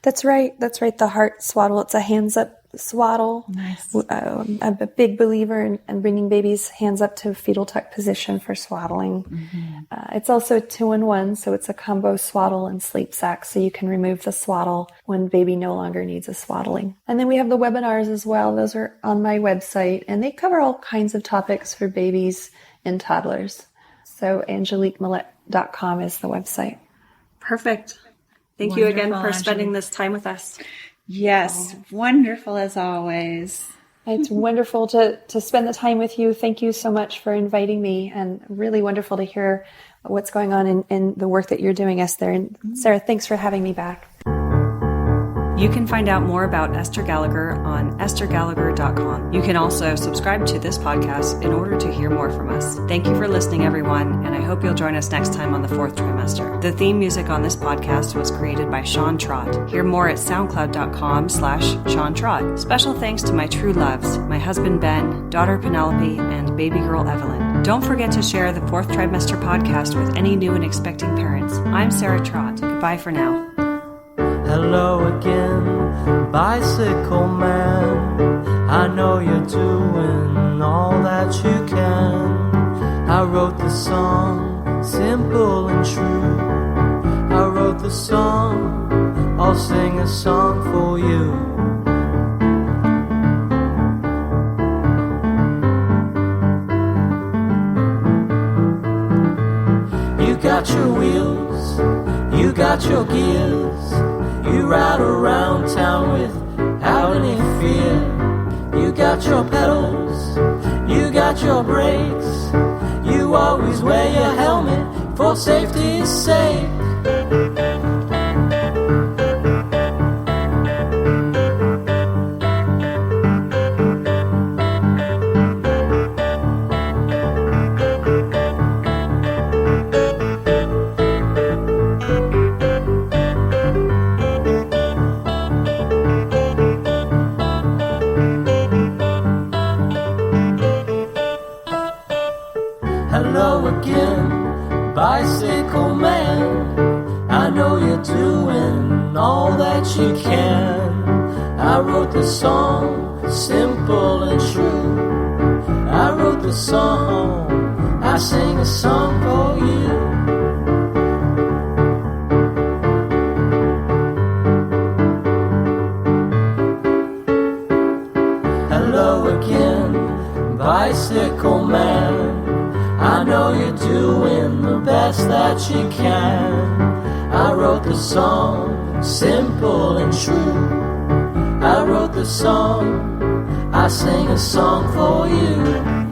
That's right. The heart swaddle. It's a hands-up swaddle. Nice. I'm a big believer in bringing babies hands up to fetal tuck position for swaddling. Mm-hmm. It's also a 2-in-1, so it's a combo swaddle and sleep sack, so you can remove the swaddle when baby no longer needs a swaddling. And then we have the webinars as well. Those are on my website, and they cover all kinds of topics for babies and toddlers. So angeliquemillette.com is the website. Perfect. Thank Wonderful, you again for spending Angelique. this time with us. Yes, wonderful as always. It's wonderful to spend the time with you. Thank you so much for inviting me, and really wonderful to hear what's going on in the work that you're doing, Esther. And Sarah, thanks for having me back. You can find out more about Esther Gallagher on esthergallagher.com. You can also subscribe to this podcast in order to hear more from us. Thank you for listening, everyone, and I hope you'll join us next time on the Fourth Trimester. The theme music on this podcast was created by Sean Trott. Hear more at soundcloud.com/Sean Trott. Special thanks to my true loves, my husband Ben, daughter Penelope, and baby girl Evelyn. Don't forget to share the Fourth Trimester Podcast with any new and expecting parents. I'm Sarah Trott. Goodbye for now. Hello again, bicycle man. I know you're doing all that you can. I wrote the song, simple and true. I wrote the song, I'll sing a song for you. You got your wheels, you got your gears. You ride around town without any fear. You got your pedals, you got your brakes. You always wear your helmet for safety's sake. Hello again, bicycle man. I know you're doing all that you can. I wrote the song, simple and true. I wrote the song, I sing a song for you. Hello again, bicycle man. I know you're doing the best that you can. I wrote the song, simple and true. I wrote the song, I sing a song for you.